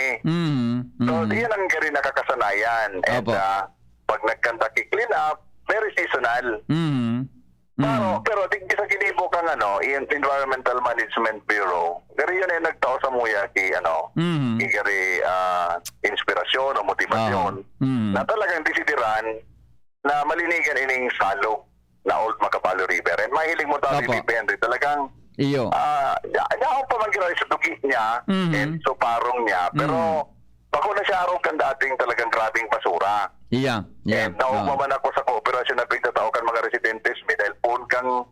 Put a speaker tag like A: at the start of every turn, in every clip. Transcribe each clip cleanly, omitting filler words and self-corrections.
A: kami.
B: Mm-hmm.
A: So, yan ang gari nakakasanayan. And
B: Opo.
A: pag nag-Kentucky clean up, very seasonal.
B: Mm-hmm.
A: Pero di sa ginibo kang yung Environmental Management Bureau, gari yun ay nagtao sa muya
B: Mm-hmm.
A: gari inspirasyon o motivasyon
B: Mm-hmm.
A: na talagang disidiran na malinigan ining salog na Old Macabalo River. And mahilig mo tayo
B: Opo.
A: ni Henry, talagang
B: Iyo.
A: ako pa man ginawin sa dugi niya
B: Mhm.
A: and so parong niya. Pero bako na siya araw kan dating talagang grabing basura.
B: Iya.
A: And naugma man ako sa kooperasyon na pigtatao kan mga residentes mi dahil puon kang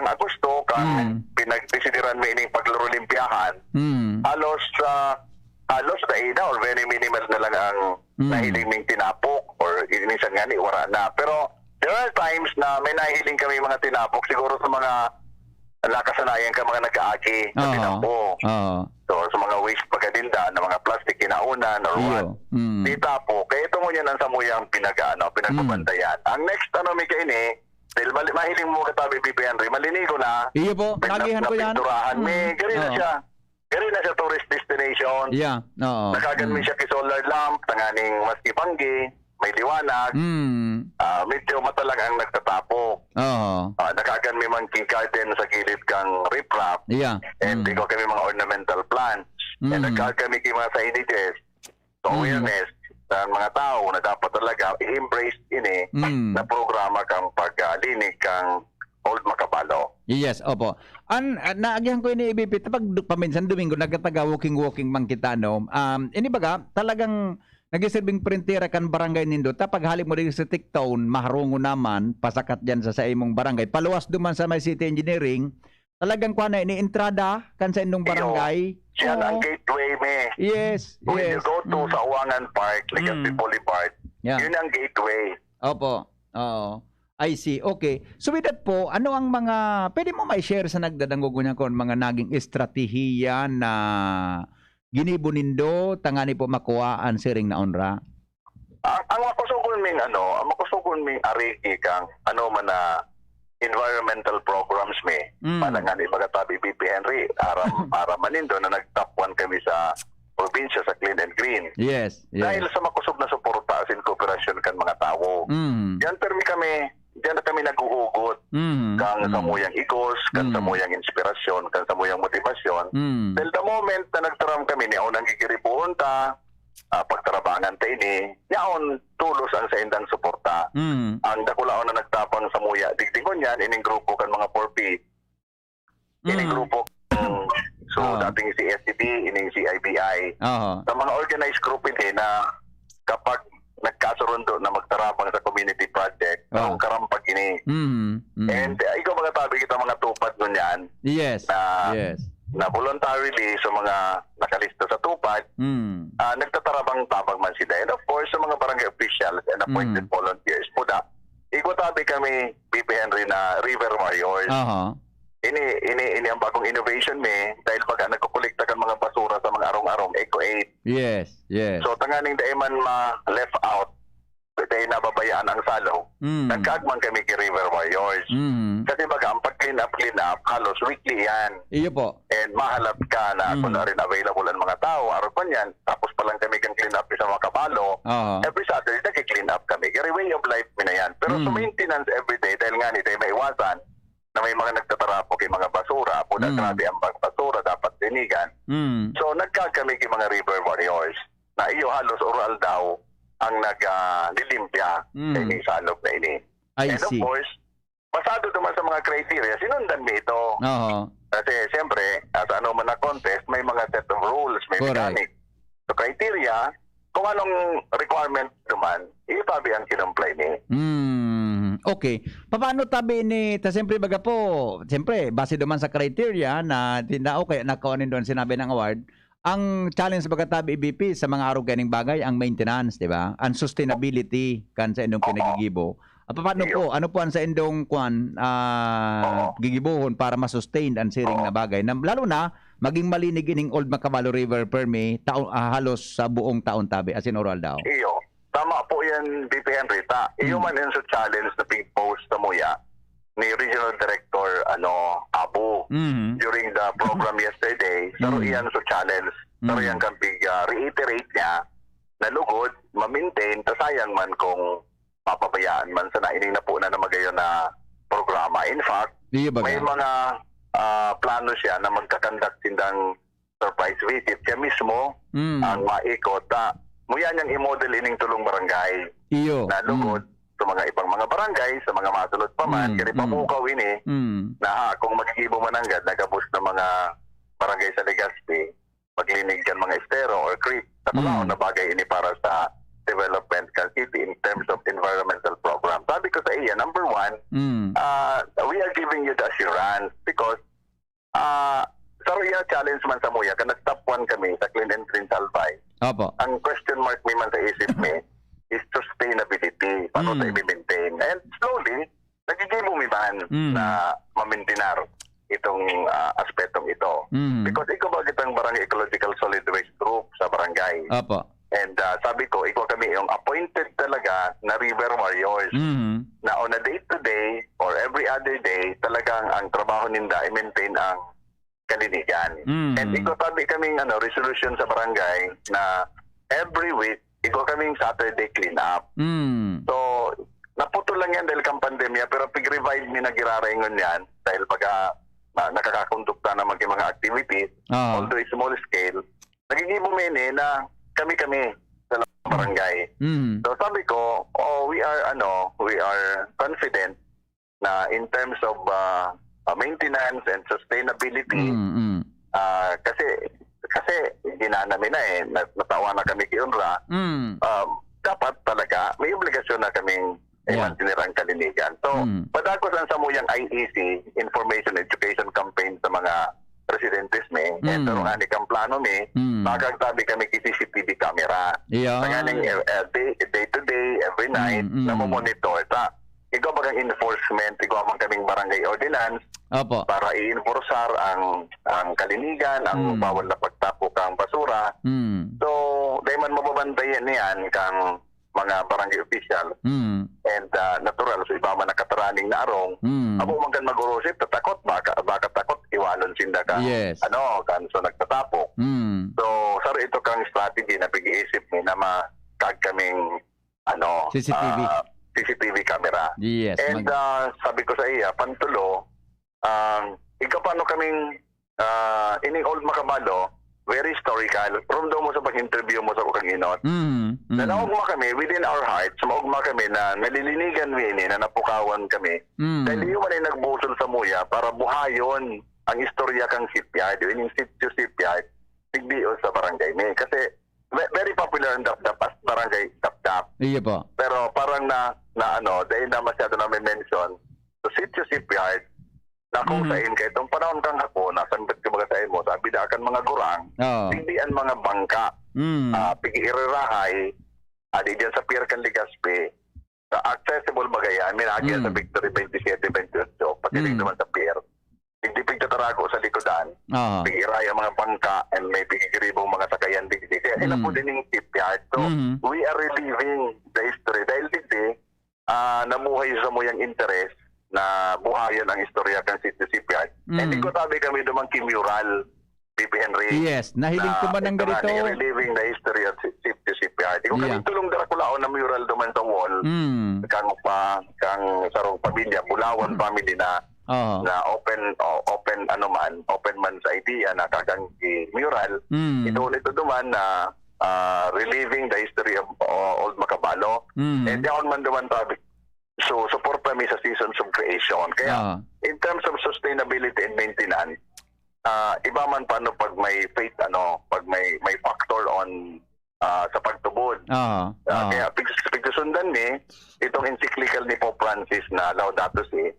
A: Agosto kang pinagdesideran mo ining paglaro-olimpiyahan. Halos na ina or very minimal na lang ang nahiling ming tinapok or minsan nga ni wala na. Pero there are times na may nahiling kami mga tinapok siguro sa mga nakasanayan ka mga nag-aagi na tinapok. So sa mga waste pagkadinda na mga plastic kinaunan or what. Di tapo. Kaya ito mo yan ang samuyang pinagpapantayan. Ang next may kaini, dahil mahiling mo katabi Pipi Henry, malinigo na.
B: Iyo po, nagihan ko yan.
A: Napinturahan may, gari na siya. Gari na siya tourist destination.
B: Yeah, oo.
A: Nakagan mi siya kay solar lamp, tanganing maski banggi, may liwanag. Medyo matalang ang nagtatapok.
B: Oo.
A: Nakagan mi man king garden sa gilid kang riprap.
B: Yeah.
A: And di ko kami mga ornamental plants. And nagkagan mi kay mga signage. So awareness sa mga tao na dapat talaga i-embrace ini na programa kang paglinig kang Old Macabalo.
B: Yes, opo. Naagihan ko ini ibipit pag paminsan Domingo nagtataga walking man kita no. Ini baga talagang nagisilbing printera kan barangay nindo tapag halip mo din sa Tiktown maharungo naman pasakat diyan sa imong barangay. Paluwas duman sa may city engineering. Talagang kuha na ini entrada kan sa indong barangay.
A: Yan ang gateway me.
B: Yes,
A: When
B: yes.
A: you go to sa Uwangan Park, like at Boulevard,
B: Yeah.
A: yun ang gateway.
B: Opo. Oo. I see. Okay. So with that po, ano ang mga, pwede mo may share sa nagdadanggo niya kon mga naging estratehiya na ginibo nindo tangani po makuhaan siring na onra?
A: Ang makusukon ming ariki kang man na environmental programs me. Panangan magatabi BP Henry, aram manindo na nag-top 1 kami sa probinsya sa Clean and Green.
B: Yes.
A: Dahil sa makusog na suporta sin kooperasyon kan mga tao. Diyan na kami naguhugot kang sa muyang igos, kang sa muyang inspirasyon, kang sa muyang motivasyon. Dahil the moment na nagtaram kami ni unang gigiripuon ta, pagtarabangan ta ini, yaon tulos ang sa indang suporta. Ang dakulaon na nagtapang sa muya, digdingon yan, ining grupo kan mga 4P. Ining grupo dating si SCB, ining si IBI. Sa mga organized group ini na kapag nagkasurundo na magtarabang sa community project, ang karampag ini. And ikaw mga tabi kita mga tupad nun yan.
B: Yes.
A: Na voluntarily sa mga nakalista sa tupad, nagtatarabang tabang man sila. And of course, sa mga barangay officials and appointed volunteers po tabi kami, BP Henry, na River Warriors. Ini ang bagong innovation dahil pagka nagkukolekta kan mga basura sa mga arong-arong Eco 8.
B: Yes.
A: So tanganing daiman ma-left out, dahil nababayaan ang salo. Nagkaagman kami kay River Warriors. Kasi baga, ang pag-clean up, halos weekly yan.
B: Iyo po.
A: And mahalap ka na kung na rin available ang mga tao, araw pa yan, tapos pa lang kami kan clean up sa mga kabalo. Every Saturday, nag-clean up kami. Kaya way of life na yan. Pero sa maintenance everyday, dahil nga dahil may iwasan, na may mga nagtatarapok kay mga basura, po na grabe ang basura, dapat dinigan. So, nagkakami kay mga River Warriors na iyo halos oral daw ang nag-nilimpya sa ining salog na ini.
B: I
A: And
B: see.
A: of course, pasado naman sa mga criteria, sinundan mo ito. Kasi siyempre, sa man na contest, may mga set of rules, may mechanic. So, criteria, kung anong requirement naman, ipabi ang kinumply ni.
B: Okay. Paano tabi ni, siyempre baga po, siyempre, base naman sa criteria na okay, nakawanin doon sinabi ng award, ang challenge baga tabi IBP sa mga araw ganing bagay, ang maintenance, di ba? Ang sustainability kan sa indong pinagigibo. Paano po? Ano po ang sa indong gigibuhon para ma-sustain ang siring na bagay? Lalo na, maging malinig ining Old Macabalo River perme halos sa buong taon tabi, as in oral daw.
A: Iyo. Tama po yan, BP Henrita. Iyo man yun sa challenge na big post sa muya ni Regional Director Abu during the program yesterday. Saro iyan sa challenge Sarayang kang reiterate niya na lugod, ma-maintain, sayang man kung papabayaan man sa naining na po na magayon na programa. In fact, may mga plano siya na magkakandak sindang surprise visit. Siya mismo ang maikot. Muya niyang i-model ining tulong barangay na lugod sa mga ibang mga barangay, sa mga masulot pa man, kaya pamukaw ini na kung magigibo man anggad, nagabos ng mga barangay sa Legazpi, maglinig yan mga estero or creek, na bagay ini para sa development ng city in terms of environmental program. Sabi ko sa iya, number one, we are giving you the assurance because Saroya challenge man sa Muya, kan nag-top 1 kami sa Clean and Green Salbay. Ang question mark mi man sa isip mi is sustainability. Paano sa i-maintain? And slowly, nagigimo mi man na ma-maintinar itong aspetong ito. Because ikaw ba kitang Barangay Ecological Solid Waste Group sa barangay? And sabi ko, ikaw kami yung appointed talaga na river warriors. Na on a day-to-day or every other day, talagang ang trabaho ninda i-maintain ang kalinigan. And ikaw sabi kaming resolution sa barangay na every week, ikaw kaming Saturday clean up. So, naputol lang yan dahil kang pandemya, pero pag-revive ni nagiraringon yan dahil pagka nakakakondukta na mga activities, although small scale, nagiging bumini na kami-kami sa barangay. So sabi ko, we are confident na in terms of maintenance and sustainability, kasi ginanamin na natawa na kami kay UNRWA, dapat talaga may obligasyon na kaming i-maintain ang kalinigan. So, padagos lang sa muyang IEC, Information Education Campaign sa mga residentes mi, and pero nga kang plano mi, magagtabi kami kay CCTV camera. Magaling day to day, every night, na monitor ikaw bagang enforcement, ikaw man kaming barangay ordinance para i-enforsar ang kalinigan, ang bawal na pagtapok ang basura. So, dahil man mababantayan niyan kang mga barangay official and natural, so iba man nakataraning na arong, abo man kan mag-urusip, tatakot, baka takot, iwalon sinda ka, so nagtatapok. So, sir, ito kang strategy na pag-iisip ni na makag kaming CCTV camera. And sabi ko sa iya, pantulo, ikaw paano kaming ining Old Macabalo, very historical. From daw mo sa pag-interview mo sa ukang inot. Na naugma kami, within our hearts, maugma kami na nalilinigan ini, na napukawan kami. Dahil yung man ay nagbusol sa Muya para buhayon ang istorya kang shipyard, yung sitio shipyard, tigdiyo sa barangay ni. Kasi very popular ang Dap-Dap as barangay Dap-Dap. Pero parang dahil na masyado na may mention, so sitio shipyard, na kung sa in, kahit itong panahon kang hapon, nasanbat ka mga tayo mo, sabi na akan mga gurang, hindi ang mga bangka, pig-irirahay, di dyan sa Pier Can Legazpi, sa accessible bagayan, minagyan sa Victory 27-28, pati rin naman sa Pier, hindi pigtatarago sa likodan, pig-iray ang mga bangka, and may pig-iribong mga sakayan digdi. Kaya ina po din yung shipyard. So, we are reliving the history. Dahil digdi, namuhay sa muyang interest, na buhayon ang istorya ng City Shipyard. Hindi ko sabi kami dumang kimural, P.P. Henry.
B: Yes, nahiling ko man ng ganito.
A: Reliving the history of City Shipyard. Kung kami tulong Draculaon na mural duman sa wall, kang sarong pamilya, Bulawan family na open man sa idea na kagang mural, ito duman na reliving the history of Old Macabalo. And yaon man duman sabi, so, support kami sa Seasons of Creation. Kaya, in terms of sustainability and maintenance, iba man paano pag may faith, pag may factor on sa pagtubod. Kaya, pagsusundan ni, itong encyclical ni Pope Francis na Laudato Si,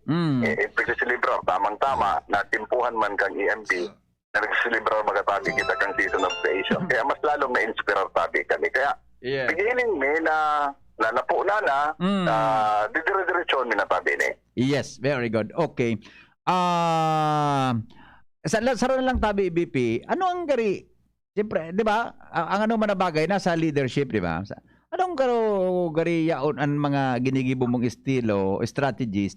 A: pagsusilibra, tamang-tama, na timpuhan man kang EMP, na nagsusilibra magatabi kita kang Season of Creation. Kaya, mas lalong na-inspire tabi kami. Kaya, beginning me na napo na dire-diretsyon minatabi ni.
B: Yes, very good. Okay. Sa na lang tabi, BP, ano ang gari, siyempre, di ba, ang man na bagay, nasa leadership, di ba? Anong gari yaon ang mga ginigibo mong estilo, strategies,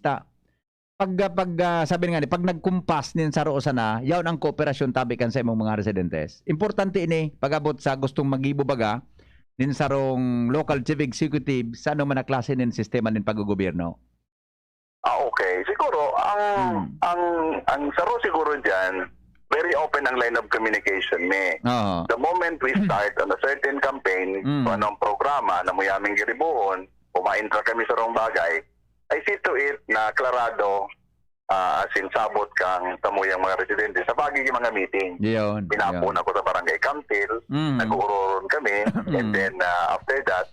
B: sabi nga ni, pag nagkumpas nin sa roo sana, yaon ang kooperasyon tabi kan sa imong mga residentes. Importante ini pag-abot sa gustong magibo baga nin sarong local chief executive sa ano man na klase nin sistema nin paggogobyerno.
A: Okay. Siguro ang saro siguro diyan, very open ang line of communication me. The moment we start on a certain campaign, kung anong programa na muyaming giribuon, pumaintra kami sa rong bagay, I see to it na klarado sabot kang tamuyang mga residente sa bagay yung mga meeting. Pinapuna ko sa barangay council, nag-uuroron kami, and then after that,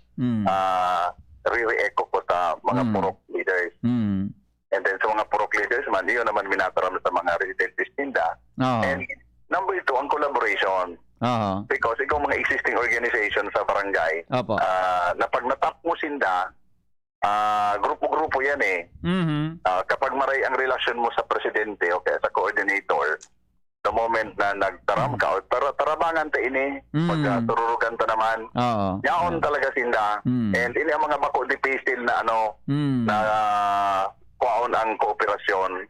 A: re-echo ko sa mga purok leaders. And then sa mga purok leaders man, yun naman minataram sa mga residentes tinda. And number 2, ang collaboration. Because ikaw mga existing organization sa barangay, na pag natap mo sinda, grupo-grupo yan eh. Kapag maray ang relasyon mo sa presidente o kaya sa coordinator, the moment na nagtaram ka o tarabangan ta ini, pag tururugan ta naman, yaon talaga sinda. And ini ang mga bako di pastel na na kuwaon ang kooperasyon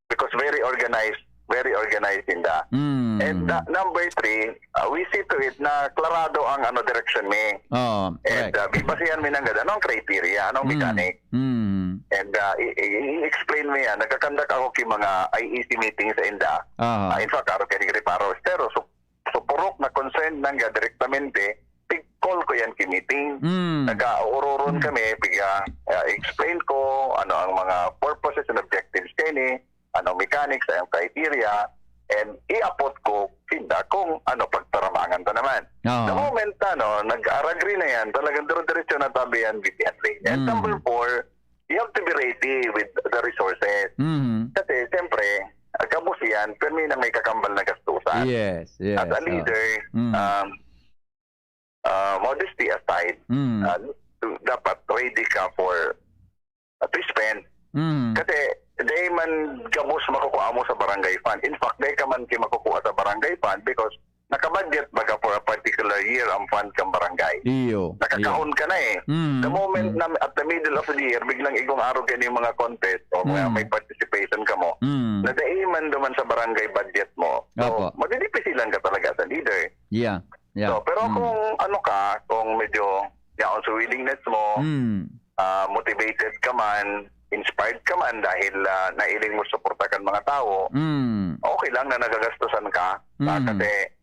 A: because very organized sinda. And number 3, we see to it na klarado ang direction me. And bibasihan mi ng anong criteria, anong mechanic. And i-explain mo yan. Nagkakandak ako kay mga IEC meeting sa INDA. In fact, araw kay Paros. Pero purok na concern nang direktamente, call ko yan kay meeting. Nag-uuroron kami, explain ko ano ang mga purposes and objectives kini, ano mechanics, ang criteria, and i-upload ko sinda kung pagtaramangan ta naman. The moment nag-agree na yan, talagang diretso na tabi yan immediately. And number 4, you have to be ready with the resources. Kasi siyempre, kabus yan, pero may kakambal na gastusan.
B: Yes.
A: As a leader, modesty aside, dapat ready ka for to spend. Kasi di man gabos makukuha mo sa barangay fund. In fact, di ka man makukuha sa barangay fund because nakabudget baga for a particular year ang fund kang barangay. Nakakahon ka na eh. The moment na at the middle of the year, biglang igong araw ka yung mga contest o may participation ka mo, nadaiman duman sa barangay budget mo. So, madidipisilan ka talaga sa leader. So, pero kung medyo yaon sa willingness mo, motivated ka man, inspired ka man dahil nailing mo suportakan mga tao, okay lang na nagagastusan ka. Kasi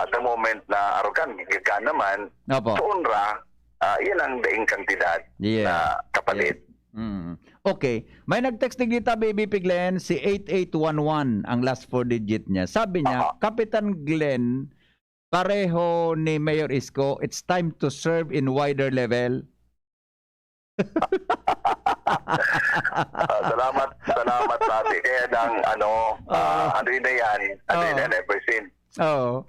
A: the moment na arogan, gigan naman, tuunra, yan ang daing kantidad na kapalit.
B: Okay. May nag-text ni Gita Baby Glenn, si 8811 ang last 4 digit niya. Sabi niya, Kapitan Glenn, pareho ni Mayor Isko, it's time to serve in wider level.
A: Salamat natin. Kaya nang na yan, ever since.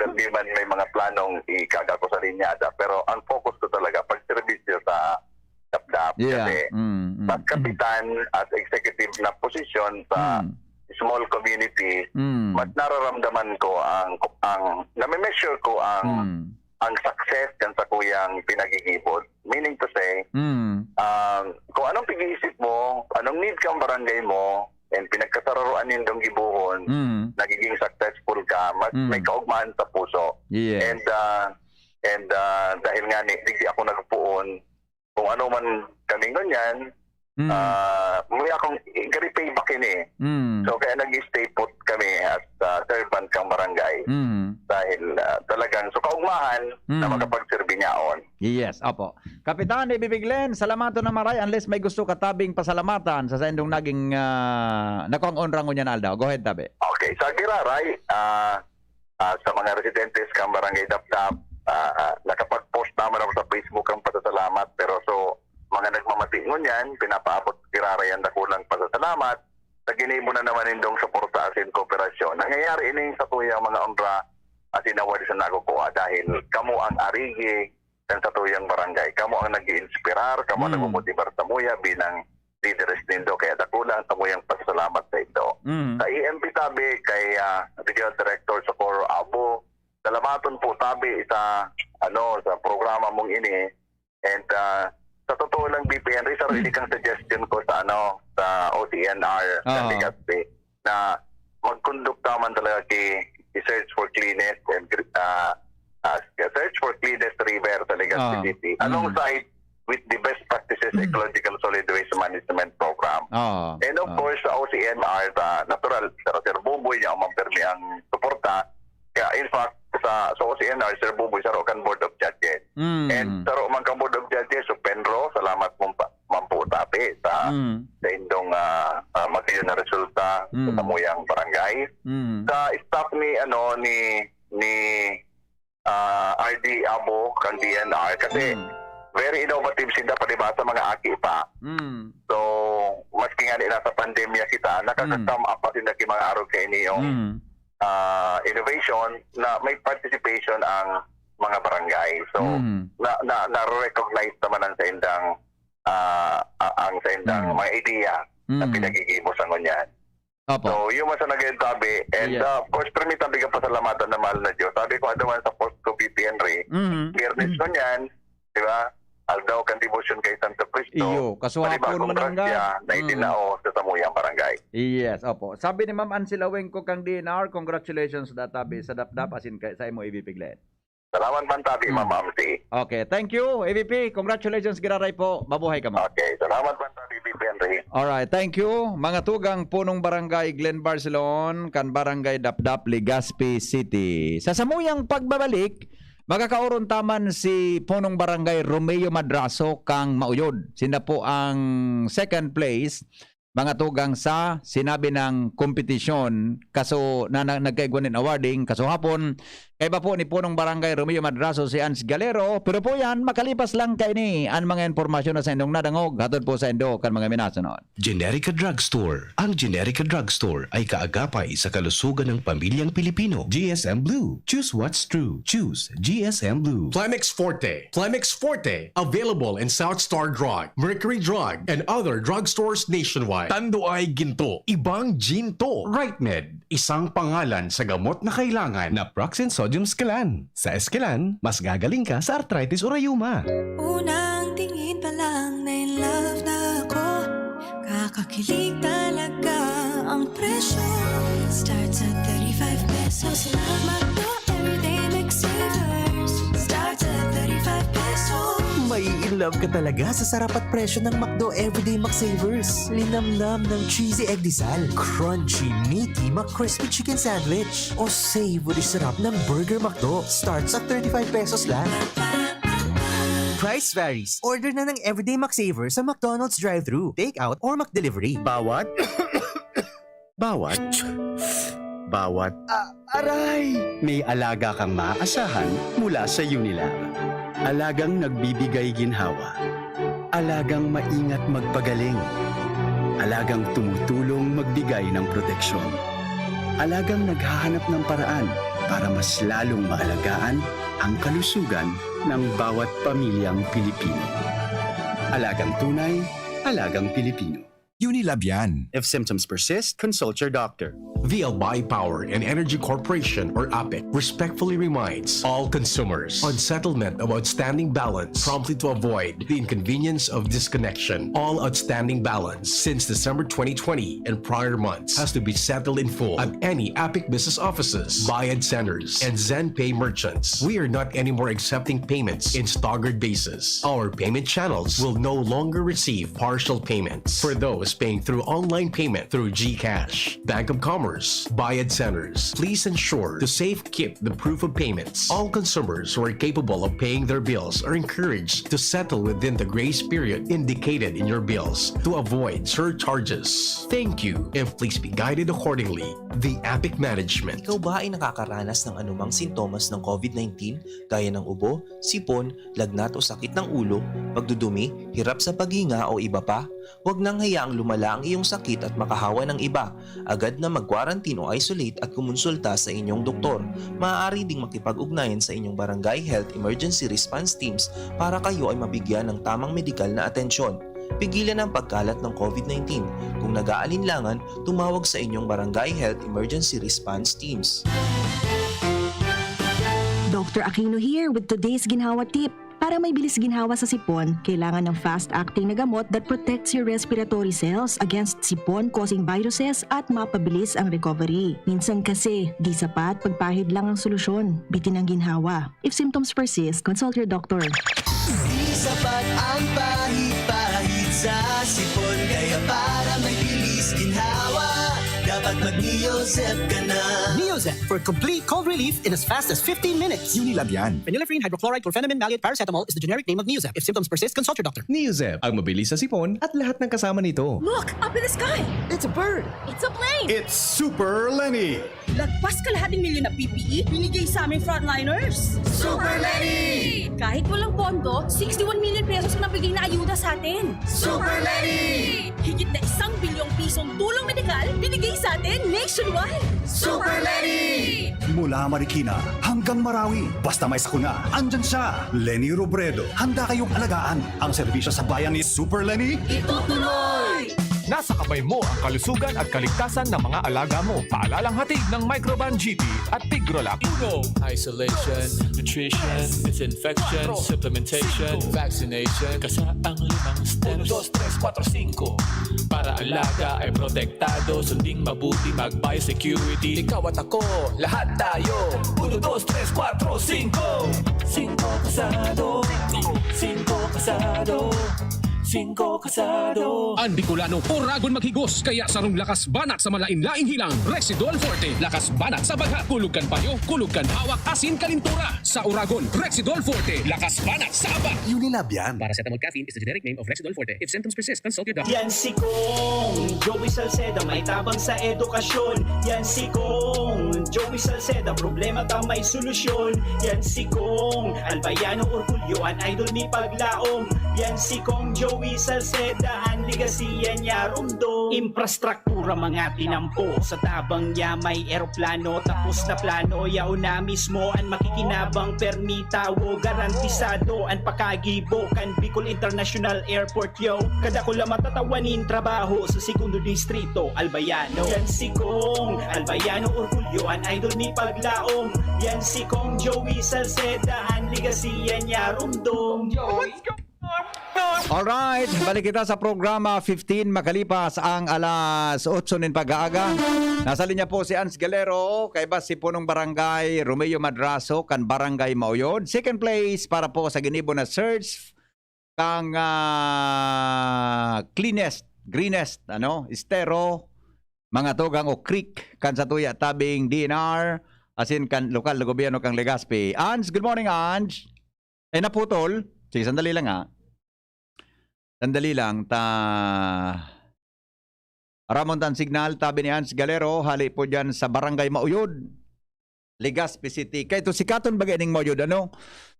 A: Hindi man may mga planong ikaga ko sa linya. Pero ang focus ko talaga, pag-servisyo sa DAP. Kasi kapitan at executive na posisyon sa small community, mas nararamdaman ko nami-measure ko ang success kan sa kuyang pinagigibod. Meaning to say, kung anong pag-iisip mo, anong need kang barangay mo, and pinagkasararuan nindong gibuhon, nagiging successful ka, mas may kaugmaan sa puso. And dahil nga hindi ako nagpuon, kung ano man kamingon yan, may akong i-repay back ini. So kaya nag-stay put kami as servant kang barangay. Dahil talagang kaugmahan na makapagserbi niyaon.
B: Yes, opo. Kapitan Baby Glenn, salamato na maray unless may gusto katabing pasalamatan sa indong naging nakuang onrang niya na aldaw. Go ahead, tabi.
A: Okay, sa Giraray, sa mga residentes kang barangay Dapdap, nakapag-post naman ako sa Facebook ang pasasalamat, pero mga nagmamatingon yan, pinapaabot Giraray ang dakulang pasasalamat. Sa ginimo na naman indong suporta asin kooperasyon. Nangyayari ini sa tuyang mga onra asin award sa nakukuha dahil kamo ang arigi kan sa tuyang barangay. Kamo ang nag-iinspirar, kamo ang nagmumotibar sa muya bilang leaders nindo. Kaya dakulang sa muyang pasasalamat sa ito. Sa EMP tabi kay Regional Director Socorro Abo, salamaton po tabi sa programa mong ini. And sa totoo lang, BPN, sarili kang suggestion ko sa sa OCNR sa Legazpi na magkondukta man talaga i-search for cleanest and search for cleanest river sa Legazpi City alongside with the best practices ecological solid waste management program. And of course, sa OCNR, natural, Sir Buboy niya ang mampirmi ang suporta. Kaya in fact, sa OCNR, Sir Buboy, sa Rokan Board of Judges. And sa Rokan Board of Judges, so Penro, salamat mong mampu-tapi sa indong magayon na resulta sa tamuyang barangay. Sa staff ni RD Abo kang DNR kasi very innovative sila pa sa mga aki pa. So, maski nga nila sa pandemya kita, nakakasama up pa sila mga araw kayo niyong innovation na may participation ang mga barangay. So, na-recognize naman ang sa indang mga idea na pinagigimos ang ngunyan. So, yung masa nag-entabi, and of course, permitan bigang pasalamatan na mahal na Diyos. Sabi ko, naman sa post ko, BPN Ray, Biyernes ko niyan, di ba? Aldaw kan devotion kay Santo Cristo.
B: Iyo, kasuhapon man nga.
A: Na itinao sa Tamuyang Barangay.
B: Yes, opo. Sabi ni Ma'am Ansilaweng ko kang DNR, congratulations databi sa DapDap asin kay sa imo AVP Glenn.
A: Salamat man tabi, Ma'am Amsi.
B: Okay, thank you AVP. Congratulations giraray po. Mabuhay ka mo.
A: Okay, salamat man tabi, BPN Henry.
B: Alright, thank you. Mga tugang punong barangay Glen Barcelon, kan barangay DapDap, Legazpi City. Sa samuyang pagbabalik, magkakauron taman si punong barangay Romeo Madraso kang Mauyod. Sina po ang second place, mga tugang sa sinabi ng kompetisyon kaso na nagkaigwanin awarding kaso hapon kay ba po ni punong barangay Romeo Madraso si Ans Galero, pero po yan makalipas lang kay ni ang mga impormasyon na sa indong nadangog hatod po sa indo kan mga minasunod.
C: Generica Drugstore. Ang Generica Drugstore ay kaagapay sa kalusugan ng pamilyang Pilipino. GSM Blue. Choose what's true. Choose GSM Blue.
D: Plemix Forte. Plemix Forte. Available in South Star Drug, Mercury Drug, and other drugstores nationwide. Tanduay Ginto. Ibang Ginto. RightMed. Isang pangalan sa gamot na kailangan.
C: Naproxen Sodium Scalan. Sa Escalan, mas gagaling ka sa arthritis o rayuma.
E: Unang tingin pa lang na in love na ako. Kakakilig talaga ang presyo. Starts at 35 pesos lang. Magdo everyday McSavers. Starts at 35 pesos.
F: May in love ka talaga sa sarap at presyo ng McDo Everyday McSavers. Linamnam ng cheesy egg disal, crunchy, meaty McCrispy chicken sandwich, o savory sarap ng Burger McDo. Starts at 35 pesos lang. Price varies. Order na ng Everyday McSavers sa McDonald's drive-thru, take-out, or McDelivery.
G: Bawat aray! May alaga kang maaasahan mula sa Unilag. Alagang nagbibigay ginhawa. Alagang maingat magpagaling. Alagang tumutulong magbigay ng proteksyon. Alagang naghahanap ng paraan para mas lalong maalagaan ang kalusugan ng bawat pamilyang Pilipino. Alagang tunay, alagang Pilipino.
H: Unilab yan.
G: If symptoms persist, consult your doctor.
D: The Albay Power and Energy Corporation, or APEC, respectfully reminds all consumers on settlement of outstanding balance promptly to avoid the inconvenience of disconnection. All outstanding balance since December 2020 and prior months has to be settled in full at any APEC business offices, Bayad centers, and ZenPay merchants. We are not anymore accepting payments in staggered basis. Our payment channels will no longer receive partial payments for those paying through online payment through GCash, Bank of Commerce, Bayad centers. Please ensure to safe keep the proof of payments. All consumers who are capable of paying their bills are encouraged to settle within the grace period indicated in your bills to avoid surcharges. Thank you, and please be guided accordingly. The APEC Management.
I: Ikaw ba ay nakakaranas ng anumang sintomas ng COVID-19 gaya ng ubo, sipon, lagnat o sakit ng ulo, pagdudumi, hirap sa paghinga o iba pa? Huwag nang hayaang lumala ang iyong sakit at makahawa ng iba. Agad na mag-quarantine o isolate at kumonsulta sa inyong doktor. Maaari ding makipag-ugnayan sa inyong Barangay Health Emergency Response Teams para kayo ay mabigyan ng tamang medikal na atensyon. Pigilan ang pagkalat ng COVID-19. Kung nag-aalinlangan, tumawag sa inyong Barangay Health Emergency Response Teams.
J: Dr. Aquino here with today's ginhawa tip.
H: Para may bilis ginhawa sa sipon, kailangan ng fast-acting na gamot that protects your respiratory cells against sipon-causing viruses at mapabilis ang recovery. Minsan kasi, di sapat pagpahid lang ang solusyon. Bitin ang ginhawa. If symptoms persist, consult your doctor.
J: Di sapat ang pahit-pahit sa sipon, kaya para may bilis ginhawa, dapat mag-Neosep ka na.
K: Neosep for complete cold relief in as fast as 15 minutes.
L: Unilab yan.
K: Phenylephrine, hydrochloride, chlorphenamine, maleate, paracetamol is the generic name of Neosep. If symptoms persist, consult your doctor.
C: Neosep, ang mabilis sa sipon at lahat ng kasama nito.
M: Look! Up in the sky!
K: It's a bird.
M: It's a plane!
L: It's Super Lenny.
M: Lagpas kalahating milyon na PPE, binigay sa aming frontliners!
J: Super Lenny!
M: Kahit walang pondo, 61 million pesos ang nabigay na ayuda sa atin!
J: Super Lenny!
M: Higit na 1 bilyong pisong tulong medikal, binigay sa atin nationwide!
J: Super Lenny!
L: Mula Marikina hanggang Marawi, basta may sakuna, andyan siya. Lenny Robredo, handa kayong alagaan. Ang serbisyo sa bayan ni Super Lenny.
J: Itutuloy!
N: Nasa kamay mo ang kalusugan at kaligtasan ng mga alaga mo. Paalalang hatid ng Microban GP at Tigrolac.
O: Isolation, nutrition, disinfection, supplementation, vaccination. Kasaang 5 steps. 1, 2, 3, 4, 5. Para alaga ay protektado, sunding mabuti mag-biosecurity. Ikaw at ako, lahat tayo. 1, 2, 3, 4, 5. 5 kasado. 5 kasado. 5 kasado.
P: Ang Bicolano, Oragon maghigos, kaya sarong lakas banat sa malain-laing hilang. Rexidol Forte, lakas banat sa bagha. Kulugkan payo, kulugkan hawak, asin kalintura. Sa Oragon, Rexidol Forte, lakas banat sa aba.
L: Unilab yan.
P: Paracetamol caffeine is the generic name of Rexidol Forte. If symptoms persist, consult your doctor.
J: Yan si Kong Joey Salceda, may tabang sa edukasyon. Yan si Kong Joey Salceda, problema ta may solusyon. Yan si Kong Albayano Orgulyo, an idol ni Paglaom. Yan si Kong Joey Salceda, ang ligasiya niya rumdo. Infrastruktura mga tinampo, sa tabang niya may eroplano. Tapos na plano, yaw na mismo ang makikinabang permitawo. Garantisado ang pakagibo kan Bicol International Airport yo. Kada ko lang matatawanin trabaho sa segundo distrito Albayano. Yan si Kong Albayano Orgulyo, an idol ni Paglaom. Yan si Kong Joey Salceda, ang ligasiya niya rumdo.
B: Alright, balik kita sa programa 15 makalipas ang alas 8 nin pag-aaga. Nasa linya po si Ans Galero, kay bas si punong barangay Romeo Madraso kan barangay Mauyod. Second place para po sa ginibo na search kang cleanest, greenest, estero, mga tugang o creek kan sa tuya tabing DNR, asin kan lokal na gobyerno kang Legazpi. Ans, good morning Ans. Ay naputol. Sige, sandali lang ha. Sandali lang, Ramontan Signal, tabi ni Ans Galero, hali po dyan sa Barangay Mauyod, Legazpi City. Kaya ito sikaton bagay ning Mauyod,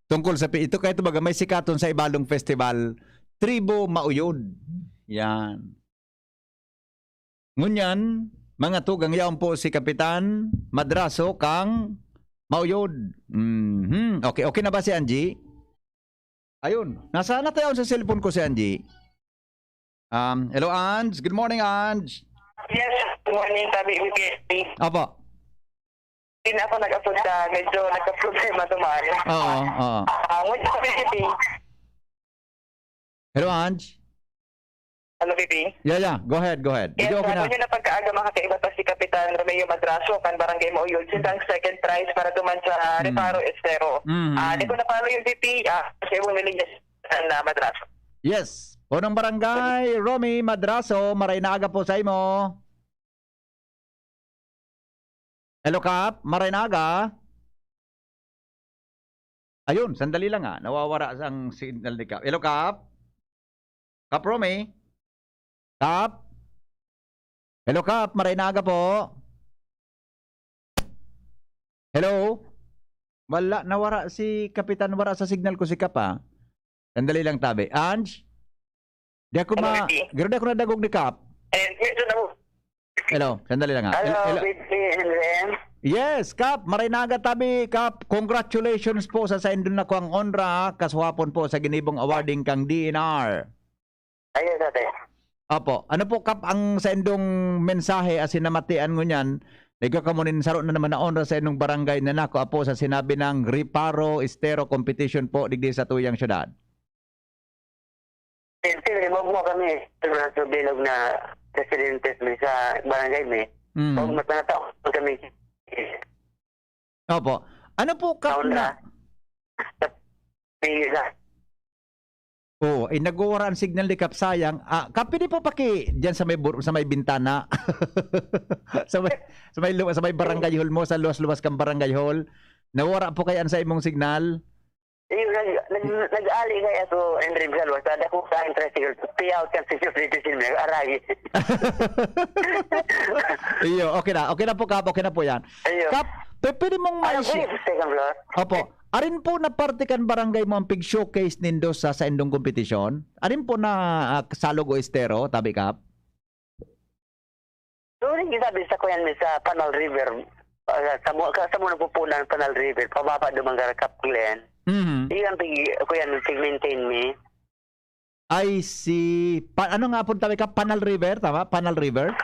B: tungkol sa ito, kaya ito baga may sikaton sa Ibalong Festival, Tribo Mauyod. Yan. Ngunyan, mga tugang yaon po si Kapitan Madraso kang Mauyod. Okay na ba si Angie? Ayun, nasaan na tayo sa cellphone ko si Angie? Hello, Ange. Good morning, Ange.
Q: Yes, good morning, Tabi UPSP.
B: Apa?
Q: Hindi na ako nag-apunta. Medyo nagka-problema tumayo.
B: Oo.
Q: Ngunit sa PPP.
B: Hello, Ange.
Q: Hello, PP.
B: Yeah. Go ahead.
Q: Yes, ngunit na pagkaaga makakaiba pa si Kapitan Romeo Madraso kan Barangay Mauyod. Sindang second prize para tuman sa Reparo Estero. Di ko na palo yung PP. Kasi bumili niya sa Madraso.
B: Yes. Unang barangay, Romy Madraso, maray na aga po sa imo. Hello, Kap. Maray na aga. Ayun, sandali lang nawawara ang signal ni Kap. Hello, Kap. Kap Romy. Kap. Hello, Kap. Maray na aga po. Hello. Wala, nawara si Kapitan, wara sa signal ko si Kap Sandali lang tabi. Ange. Di ako nadagog ni Kap. Hello, sandali lang
Q: Hello.
B: Yes, Kap, marinaga tabi, Kap. Congratulations po sa indon na ko ang honra kaswapon po sa ginibong awarding kang DNR.
Q: Ayun, dati.
B: Opo. Ano po, Kap, ang sa indong mensahe asin namatian ngunyan Ikaw ka mo ninsaro na naman na honor sa inong barangay na nako apo sa sinabi ng Reparo Estero competition po digdi sa tuyang syudad.
Q: Siyempre, wag mo kami sa bilog na presidente sa barangay may. Wag matanataw kami.
B: Opo. Ano po ka na? Oh, nag-uura ang signal ni Kap sayang. Kapi di po paki diyan sa may bintana. sa may barangay hall mo, sa luwas-luwas kang barangay hall. Nawara po kayan sa imong signal.
Q: Nag-ali kaya to Henry Salwas. Ada ko sa tricycle. Payout kan si Security Silme. Aragi.
B: Iyo, okay na. Okay na po, Kap. Okay na po yan. Kap, pwede mong Opo. Arin po na parte kan barangay mo ang pig showcase nindo sa indong kompetisyon? Arin po na Salog o Estero, tabi Kap?
Q: So, rin sabi sa kuyan sa Panal River. Sa muna pupunan Panal River. Pababa dumang Kap Glen. Iyan kuyan maintain me.
B: I see. Ano nga po tabi Kap? Panal River, tama? Panal River?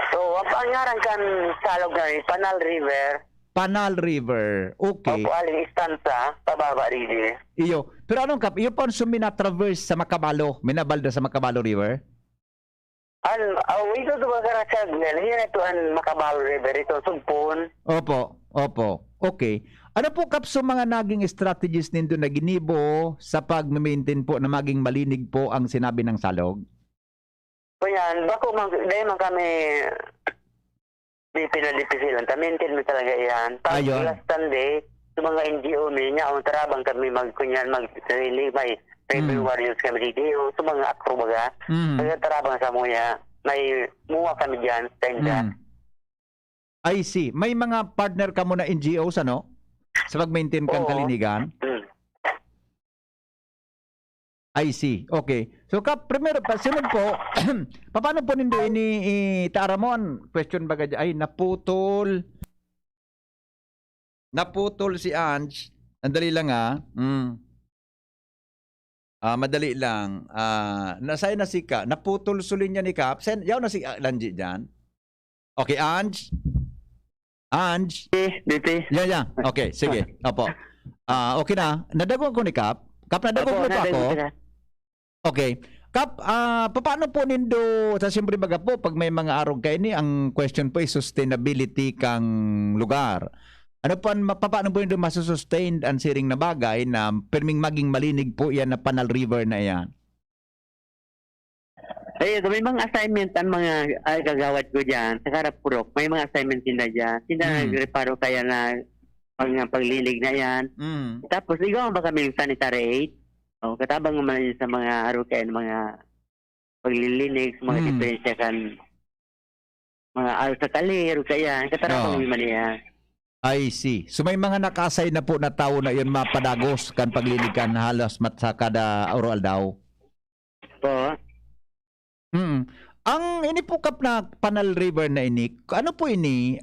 Q: So, ang ngaran kan Salog na Panal River.
B: Panal River. Okay.
Q: Opo, aling istansa, pababa rin.
B: Iyo. Pero anong Kap? Iyo po ang sumina-traverse sa Makabalo. Minabalda sa Makabalo River?
Q: Ito ito ba karasag nila? Yan ito ang Makabalo River. Ito, Sumpon.
B: Opo. Okay. Ano po Kap sa mga naging strategies nindo na ginibo sa pag-maintain po na maging malinig po ang sinabi ng Salog?
Q: So yan, bako dahil man kami di pinadipisilan. Maintain mo talaga yan. Pag last Sunday, sa mga NGO niya, ang tarabang kami mag-training, may Rebel Warriors kami dito, sa mga akrobaga, tarabang sa muya, may muwa kami dyan, tenda.
B: I see. May mga partner ka mo na NGOs, ano? Sa pag-maintain kang kalinigan? I see. Okay. So, Kap, primero, sunod po, paano po nindo Taramon? Question baga dyan. Ay, naputol si Ange. Andali lang madali lang. Nasay na si Ka. Naputol sulin niya ni Kap. Yaw na si Lanji dyan. Okay, Ange? Ange?
Q: Dito.
B: Yeah. Okay, sige. Opo. Okay na. Nadagong ko ni Kap. Kap, nadagong mo pa ako. Okay. Kap, paano po nindo, sa siyempre baga po, pag may mga arog kayo ni, ang question po ay sustainability kang lugar. Ano po, paano po nindo masusustain ang siring na bagay na perming maging malinig po yan na Panal River na yan?
Q: Ay, may mga assignment ang mga gagawad ko dyan sa Karapurok. May mga assignment sila dyan. Sila nag-reparo kaya na paglilig na yan. Tapos, ikaw ba kami sanitary aid? Katabang naman yun sa mga arukain, mga paglilinig, mga diferensya kan, mga arsakali, arukayan, katarabang naman yan.
B: I see. So may mga nakasay na po na tao na yun mapadagos kan paglilig kan halos sa kada oral daw.
Q: Po.
B: Ang ini po Kap na Panal River na ini, ano po ini?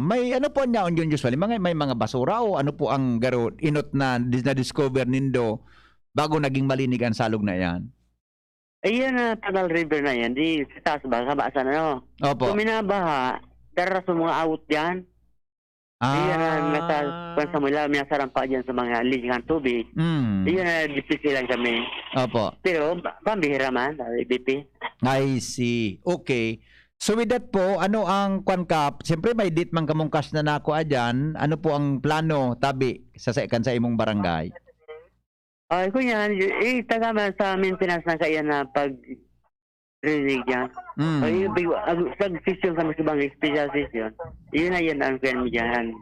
B: May ano po niya on yun usually? May mga basura o ano po ang garo inot na discover nindo bago naging malinig ang Salog na yan?
Q: Ayan na, Panal River na yan. Di sa taas ba? Kabaasan ano?
B: Opo.
Q: Kung minabaha, dara sa mga out yan. Ayan na, nasa mula, may sarampa dyan sa mga ligang tubig. Ayan na, dipisilan kami.
B: Opo.
Q: Pero, pambihira man, BP.
B: I see. Okay. So with that po, ano ang Kap? Siyempre may date man kamong cash na nako adyan. Ano po ang plano, tabi, sa imong barangay?
Q: Ay, kunya, tagaman sa maintenance na kaya na pag-rinig yan. Ay, pag-session kami sa bang special session, yun na yan ang kaya mo dyan,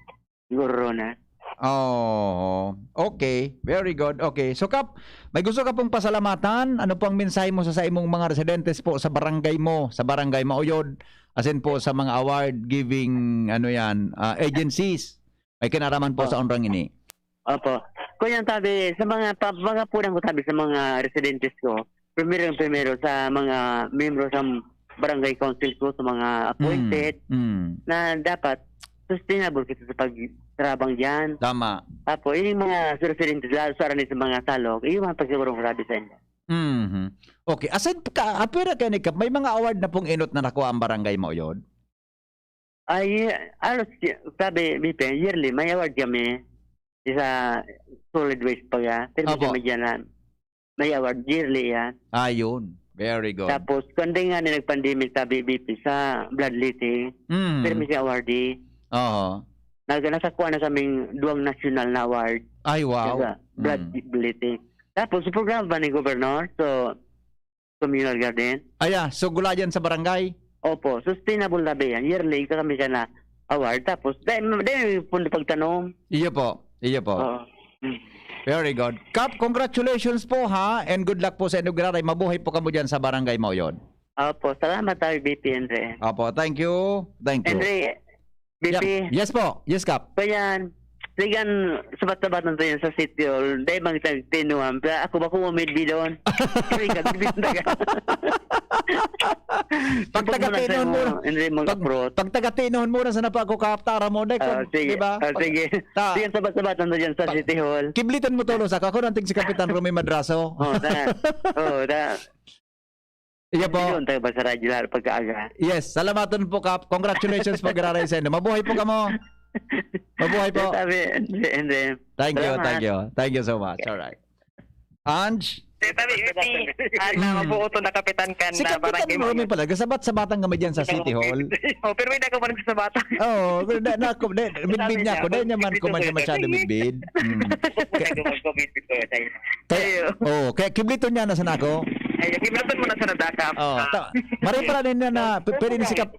Q: guro na.
B: Oh, okay. Very good. Okay. So, Kap, may gusto ka pong pasalamatan? Ano po ang mensahe mo sa imong mga residentes po sa barangay mo, sa barangay Mauyod, as in po sa mga award-giving, agencies? May kinaraman po sa onrang ini.
Q: Opo. Kuya, tabi, sa mga purang ko tabi sa mga residentes ko, primero sa mga membro sa barangay council ko, sa mga appointed, na dapat sustainable kasi sa pagtrabang dyan.
B: Tama.
Q: Tapos, yung mga residentes, lalo sa mga Salog, yung mga pagsigurong sabi sa inyo.
B: Okay. Aside ka, apira kayo ni Kap, may mga award na pong inot na nakuha ang barangay mo yun?
R: Ay, alos, sabi, BP, yearly, may award kami sa solid waste pa ya. Pero
B: Opo.
R: kami dyan may award yearly yan.
B: Ayun. Very good.
R: Tapos, kundi nga na nag-pandemic sa BP sa bloodletting, pero may awardee.
B: Oo.
R: Nasakuha na sa aming 2 national na award.
B: Ay, wow.
R: Sa bloodletting. Tapos, program ba ni Governor? So, communal garden.
B: So gula dyan sa barangay?
R: Opo, sustainable na ba yan? Yearly, kami ka na award. Tapos, dahil puno pagtanong.
B: Iyo po.
R: Oo.
B: Very good. Kap, congratulations po ha, and good luck po sa inyong mabuhay po kamo dyan sa barangay mo yon.
R: Opo, salamat tayo, BP Andre.
B: Opo, thank you.
R: Andre, BP.
B: Yes po. Yes, Kap.
R: Payan, sigan, sabat-sabat na tayo sa City Hall. Dahil bang tinuam. Ako ba kung umidbi doon?
B: Pag taga-tinuhon mo na sa napagkukaptara mo,
R: sige.
B: Diba?
R: Sige. Sige, sabat-sabat na dyan sa City Hall.
B: Kiblitan mo tulos ako nanting si Kapitan Rumi Madraso. Iya po.
R: Yun tayo ba sa radyo pagkaaga?
B: Yes, salamatan po, Kap. Congratulations po, Graray Sendo. Mabuhay po kamo. Mabuhay po. Thank you so much. All right. Ange?
Q: Mabuoto na kapitan kan
B: Si
Q: na
B: Kapitan Rumi pala, kasabat sa batang kami dyan sa City Hall.
Q: Pero may nako man sa bata.
B: Oo, midbid niya ako. Dahil niya man ko man siya masyado midbid. Kaya kiblito niya na sa nako.
Q: Ay, kiblatan mo na sa nadakap.
B: Maray pala din na pwede ni si Kap.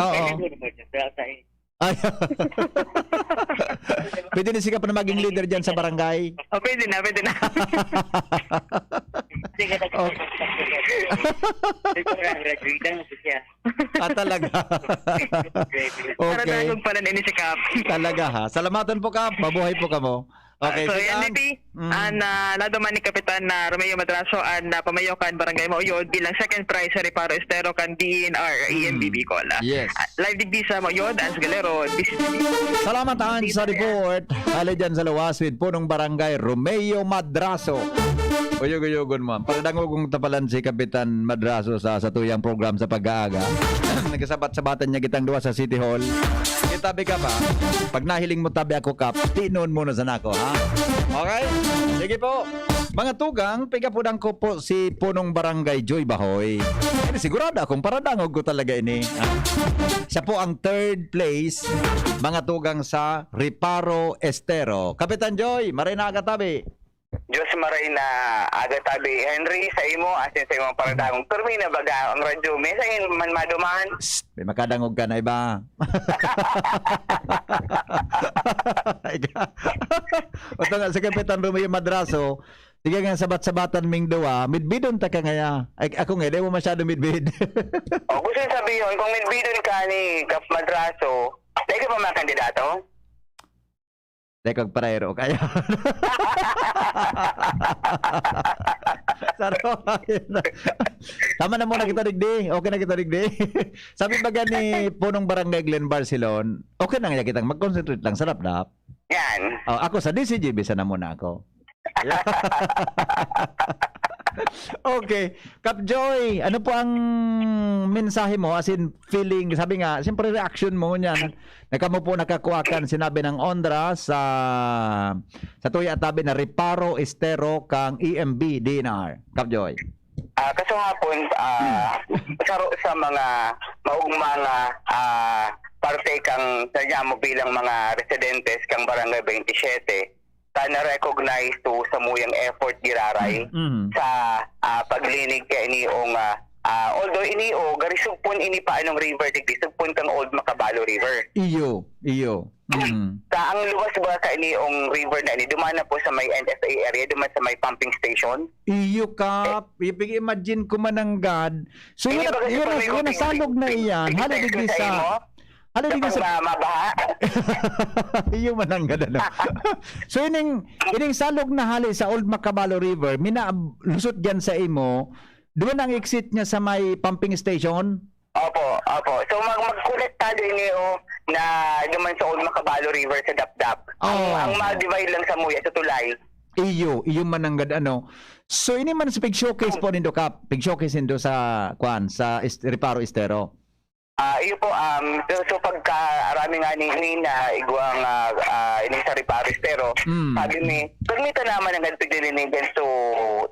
B: Oo. Ay. Pwede na sikap na maging leader dyan sa barangay.
Q: Pwede na.
B: Talaga. Okay.
Q: Para na ini si Kap.
B: Talaga ha. Salamatan po, Kap. Mabuhay po kamo. Okay,
Q: so yan lado man ni Kapitan na Romeo Madraso an pamayo kan Barangay Mauyod bilang second prize sa Reparo Estero kan DNR EMBB Cola.
B: Yes.
Q: Live digdi sa Mauyod, Ans Galero.
B: Salamat Ans sa report. Hali dyan sa luwas with punong Barangay Romeo Madraso. Uyog-uyogon mo. Pagdango kong tapalan si Kapitan Madraso sa tuyang program sa pag-aaga. Nagkasabat-sabatan niya kitang duwa sa City Hall. Kitabi ka pa. Pag nahiling mo tabi ako, Kap, tinon muna sa nako, ha? Okay? Sige po. Mga tugang, pigapudang ko po si punong Barangay Joy Bahoy. Sigurado akong paradangog ko talaga ini. Siya po ang 3rd place, mga tugang sa Reparo Estero. Kapitan Joy, maray na agatabi.
Q: Diyos maray na agatabi Henry sa imo asin sa imong paradangog. Pero may nabaga ang radyo. May sa man madumahan.
B: May makadangog ka na iba. Oto nga si Kapitan Romeo Madraso. Sige nga sabat-sabatan ming duwa. Midbidon ta ka ngaya. Ako nga, di mo masyado midbid.
Q: Gusto sabihin, kung midbidon ka ni Kap Madraso, dahil ka pa mga kandidato?
B: Dahil kag parero kaya. Tama na muna kita digdi. Okay na kita digdi. Sabi baga ni punong Barangay Glen Barcelon, okay na nga kitang mag-concentrate lang sa laptop.
Q: Yan.
B: Ako sa DCGB sana muna ako. Okay. Kap Joy, ano po ang mensahe mo? As in, feeling, sabi nga, siyempre reaction mo niyan. Nakamo po nakakuhakan, sinabi ng ONDRA sa tuya at tabi na Reparo Estero kang EMB DNR. Kap Joy.
Q: Kaso nga po, sa mga maugmanga parte kang sadya mo bilang mga residentes kang Barangay 27, na-recognize to sa muyang effort giraray sa paglinig kay iniong although iniong garisugpon ini pa anong river digdi sugpon kang Old Macabalo River.
B: Iyo.
Q: Sa ang luwas ba ka iniong river na ini dumana po sa may NSA area, duman sa may pumping station.
B: Iyo, Kap. Imagine ko mananggad. So yun nasalog na iyan. Haligid sa
Q: mabaha.
B: Iyo mananggad ano. So ining salog na hali sa Old Macabalo River, lusot diyan sa imo, doon ang exit niya sa may pumping station.
Q: Opo. So magkulit tayo niyo na duman sa Old Macabalo River sa Dapdap. Ang ma-divide lang sa Muya sa Tulay.
B: Iyo mananggad ano. So ini man sa pig showcase po nindo, Kap. Pig showcase nindo sa sa Reparo Estero.
Q: Iyo po, so pagka arami nga ni na igwang ini sa Riparis, pero sabi ni, permita naman ang nagpiglilinigan so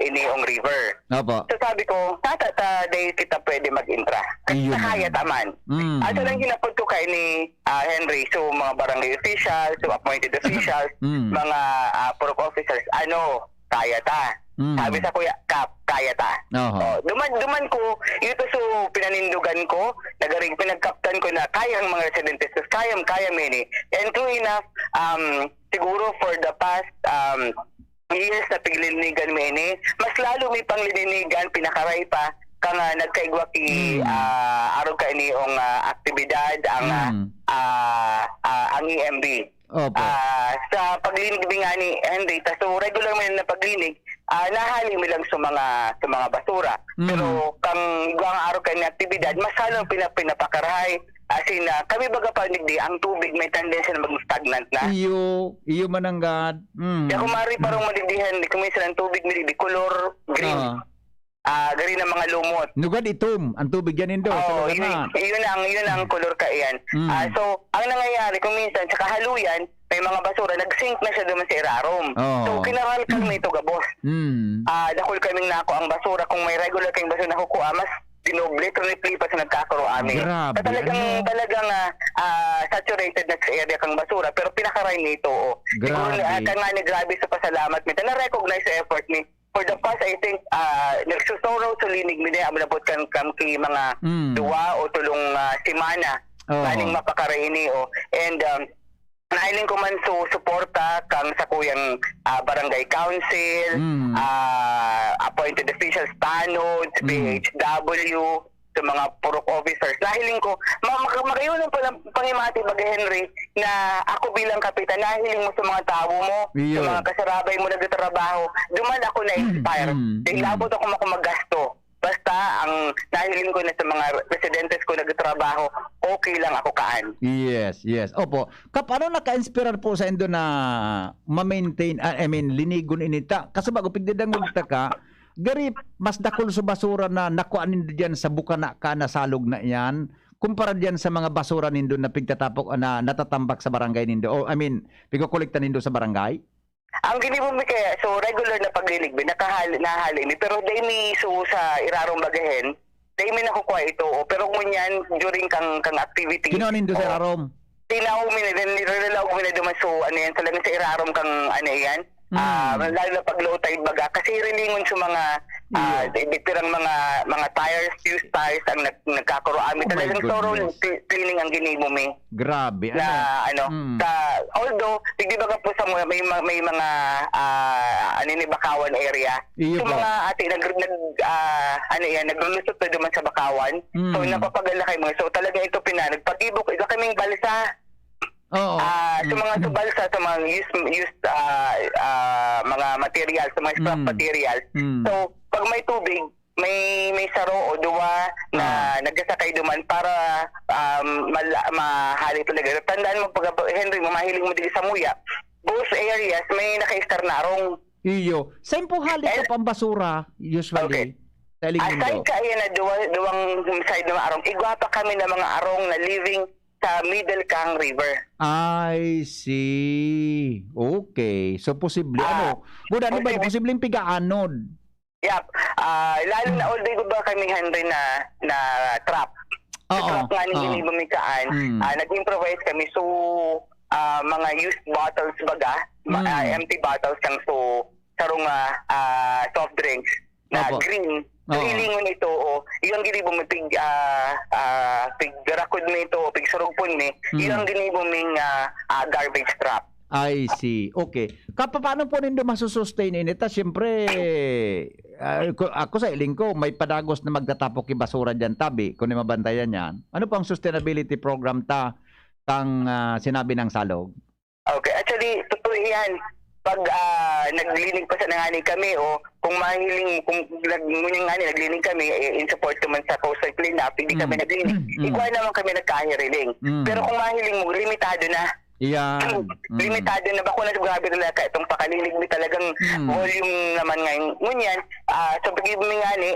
Q: iniong river.
B: Opo.
Q: So sabi ko, day kita pwede mag-intra. Kasi kaya taman. So lang hinapod ko kay ni Henry, so mga barangay officials, so appointed officials, mga purok officers, kaya ta. Sabi sa Kuya Kap, kaya ta. Duman ko, ito so pinanindugan ko, pinagkaptan ko na kaya ang mga residentes, kaya mini. And true enough, siguro for the past years na piglilinigan mini, mas lalo may panglilinigan, pinakaray pa, kang nagkaigwa ki araw ka iniong aktibidad ang EMB. Sa paglinig nga ni Henry, so regular man na paglinig, nahali mo lang sa mga basura. Pero kang igwang araw ka ni aktibidad, mas halong pinapakarahay. As in, kami baga pa ang tubig may tendency na mag-stagnant na.
B: Iyo mananggad.
Q: Kaya kumari parang madigdihan, kung may silang tubig, may color green. Gari ng mga lumot.
B: Nugad itom, ang tubig yan indo.
Q: Yun ang color ka yan. So, ang nangyayari kung minsan sa kahaluyan, may mga basura, nag-sink na siya duman sa irarom. So, kinaral kami ito gabos. Dakul kaming nako ang basura. Kung may regular kayong basura na kukuha, mas dinoble, triple pa sa nagkakaro amin. Talagang saturated na sa area kang basura, pero pinakaray nito. Siguro nga ni grabe sa pasalamat. May na-recognize sa effort ni for the past, I think, nagsusuraw sa linig mi na abot kan ki mga duwa o tulong simana kaning mapakaray ini. And nailing ko man suporta kang sa kuyang barangay council, appointed officials, tanod, PHW, sa mga purok officers. Nahiling ko, magayon ng pangimati baga Henry, na ako bilang kapitan, nahiling mo sa mga tao mo, sa mga kasarabay mo nagtatrabaho, duman ako na-inspire. Dahil labot ako magasto. Basta ang nahiling ko na sa mga residentes ko nagtatrabaho, okay lang ako kaan.
B: Yes. Opo. Paano naka-inspirar po sa indo na ma-maintain, linigon inita? Kasi bago pigdidangog ka, gari mas dakol sa basura na nakuanin diyan sa bukana ka na salog na yan, kumpara diyan sa mga basura nindo na pigtatapok na natatambak sa barangay nindo. Pigkokolekta nindo sa barangay?
Q: Ang ginibumi kaya, so regular na paglilig, nahali mi, pero day mi sa irarong bagahen, day mi nakukuha ito, pero ngunyan during kang activity.
B: Kinonin do sa irarong?
Q: Tinaw mi nilalaw mi na duman, so yan, talagang sa irarong kang yan. Lalo na pag low tide baga kasi rilingon sa mga bitirang mga tires, used tires ang nagkakaro amin. Talagang thorough cleaning ang ginibumi.
B: Grabe.
Q: Although di ba po sa may mga Bakawan area. So mga ate naglulusot na duman sa Bakawan. So napapagala kayo mga. So talaga ito nagpag-ibok ika kaming balsa. Sa mga balsa, sa mga used mga materials, sa mga scrap materials. So, pag may tubig, may saro o duwa na nagsasakay duman para mahali talaga. Tandaan mo, pag Henry, mahiling mo dito sa Muya, both areas may naka-star na arong.
B: Iyo. Saan po hali ka pang basura, usually?
Q: Okay. Aside kaya na duwang side ng arong, igwapa kami ng mga arong na living sa Middle Kang River.
B: I see. Okay. So, posible. Posibleng piga-anod.
Q: Yep. Lalo na all day ko ba kami Henry na trap. Trap nga nang bumikaan. Nag-improvise kami. So, mga used bottles baga, empty bottles kang sarong soft drinks na green. Hilingon ito iyang ginibo mo piggarakod mo ito pigsarugpon mo iyang ginibo ming garbage trap.
B: I see. Okay. Paano po nindo masusustain inita? Siyempre, ako sa iling ko, may padagos na magtatapok yung basura dyan tabi kung mabantayan yan. Ano pang sustainability program kang sinabi ng Salog?
Q: Okay. Actually, totoo yan. Pag naglinig pa sa nanganig kami kung naglinig kami in support naman sa coastal cleanup, hindi kami naglinig. Igual naman kami nagkahiriling. Pero kung mahiling mo, limitado na.
B: Yan.
Q: Limitado na ba ko na grabe talaga itong pakalilig mi talagang volume naman ngayon. Ngunyan, so pag-ibig nga ni,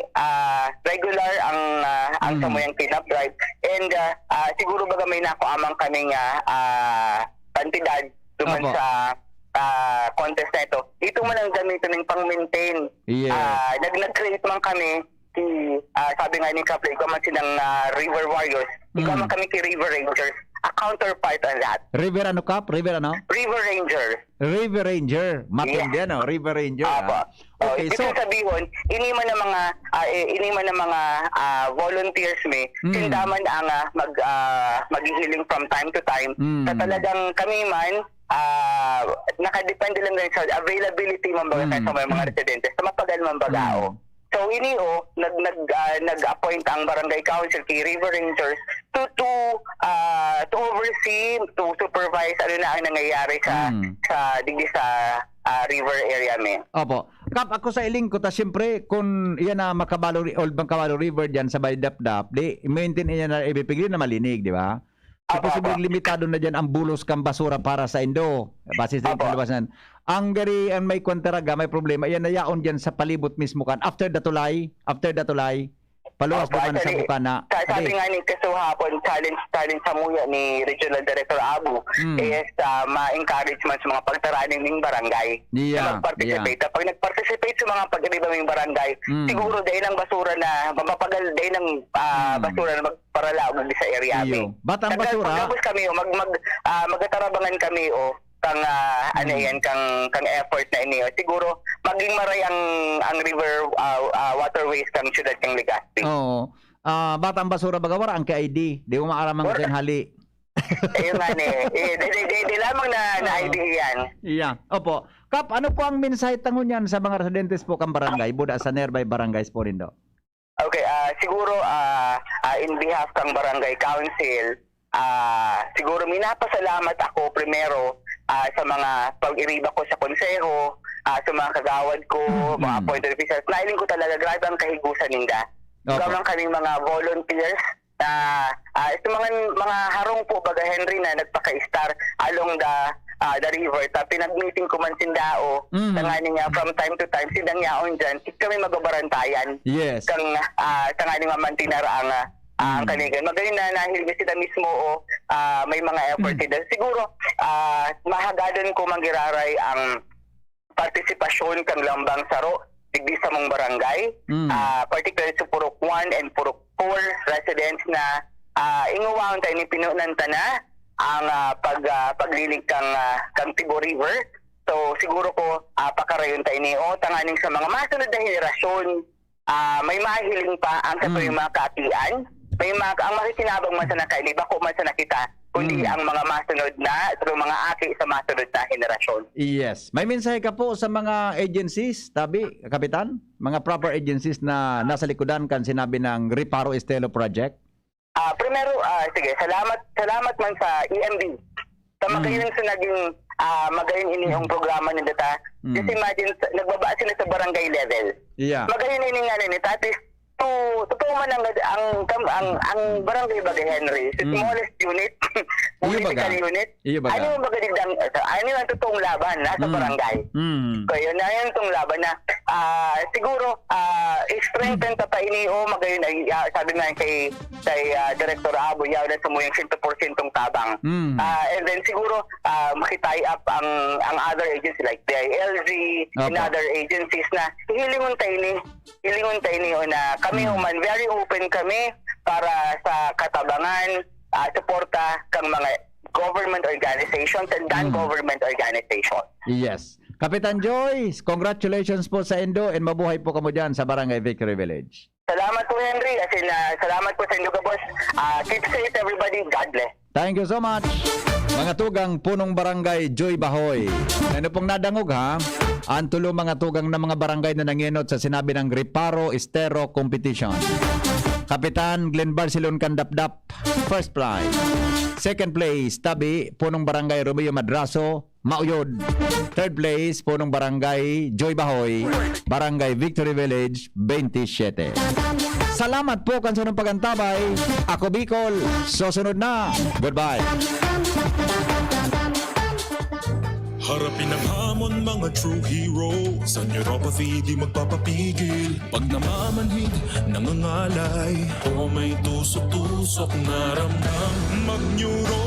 Q: regular ang samoyang cleanup drive. And siguro baga may nakuamang kaming kantidad duman
B: Opo.
Q: sa contest na ito. Ito man ang gamitin ng pang-maintain.
B: Yes.
Q: Nag-create man kami sabi nga ni Kapla, ikaw man silang River Warriors. Ikaw man kami ki River Rangers. A counterpart ang lahat.
B: River ano, Kap? River ano?
Q: River Rangers.
B: River Ranger. Matindi ano? River Ranger. Okay,
Q: so sabihin, iniman ng mga volunteers sindaman ang maghihiling from time to time. Sa talagang kami man nakadepende lang din sa availability man baga sa mga residentes sa mapagal man bagao. So nag-appoint ang barangay council kay River Rangers to oversee, to supervise ano na ang nangyayari sa river area men.
B: Opo. Kap, ako sa iling ko, ta siyempre, kung yan na Old Bangkabalo River dyan sa Baydap-dap, di maintain yan na ibipigli na malinig, di ba? So, posibleng limitado na dyan ang bulos kang basura para sa Indo. Base sa palabasan. Ang may kwantaraga, may problema, yan na yaon dyan sa palibot mismo kan. After the tulay, paluwas naman sa bukana.
Q: Sabi nga ni Kasuhapon, challenge sa muya ni Regional Director Abu is ma-encourage man sa mga pagtaraning ng barangay na mag-participate. Pag nag-participate sa mga pag-iriba ng barangay, siguro dahil ang basura na, mapapagal dahil ang basura na magparalaog sa area.
B: Batang basura?
Q: Pagkabos kami, magtatarabangan kami kang effort na ini siguro maging maray ang river waterways kang syudad kang Legazpi.
B: Oo. Batang basura bagawar ang KID. Di mo maaramang sa hali.
Q: Ayun nga di lamang na ID yan.
B: Yeah. Opo. Kap, ano po ang mensahe tangon yan sa mga residentes po kang barangay, buda sa nearby barangays po rin do?
Q: Okay, siguro in behalf kang barangay council, siguro minapasalamat ako primero sa mga pag-iriba ko sa konseho, sa mga kagawad ko, mga appointed officials. Nailing ko talaga, grabe ang kahigusan ninda. Gamang kaming mga volunteers sa mga harong po baga Henry na nagpaka-star along the river. Pinag-meeting ko man sindao, tanganing from time to time, sindang yaon dyan, kami magabarantayan.
B: Yes.
Q: Tanganing mantinara ang kanigan. Magaling na nahilga sila mismo may mga effort sila. Siguro, mahagadon ko manggiraray ang partisipasyon kang lambang saro digdi sa mong barangay, particularly sa Purok 1 and Purok 4 residents na inguwaon tayo ni pinunanta na ang paglilig kang Tibo River. So siguro ko pakarayon tayo ni tanganing sa mga masunod na henerasyon, may mahiling pa ang sa mga kaatian. Ang makikinabang man sa nakaili, bako man sa nakita, kundi ang mga masunod na, mga aki sa masunod na henerasyon.
B: Yes. May mensahe ka po sa mga agencies, Kapitan? Mga proper agencies na nasa likodan kan sinabi ng Reparo Estelo Project?
Q: Primero, sige, salamat man sa EMD. Sa magayon sa naging magayon ini yung programa ni Data. Just imagine, nagbaba sila sa barangay level.
B: Yeah.
Q: Magayon ini nga ni Tatis. Totoo man ang barangay Bagay Henry, the smallest unit, political unit. Ano yung magadigdang, ano yung totoong laban sa barangay? So yun na yun itong laban na siguro strengthen pa ini magayon ay sabi nga kay Director Abu yaw na sumuyang 100% tabang. And then siguro makitie up ang other agencies like the ILG and other agencies na hilingon tayo ni na kami human very open kami para sa katabangan, suporta kang mga government organizations and non-government organizations.
B: Yes. Kapitan Joyce, congratulations po sa Indo and mabuhay po kamo dyan sa Barangay Victory Village.
Q: Salamat po Henry, salamat po sa Indo ka boss. Keep safe everybody, God bless.
B: Thank you so much. Mga tugang punong barangay Joy Bahoy. Ano pong nadangog ha? Ang tulo mga tugang na mga barangay na nanginot sa sinabi ng Reparo Estero Competition. Kapitan Glenn Barcelon Kandapdap, first prize. Second place, Tabi, punong barangay Romeo Madraso, Mauyod. Third place, punong barangay Joy Bahoy, Barangay Victory Village, 27. Salamat po kan sa pag-antabay. Ako Bicol, susunod na. Goodbye.
S: Harapin ang hamon, mga true hero. Sa neuropathy di magpapapigil. Pag namamanhid, nangangalay, o may tusok-tusok na ramdam. Mag-neuro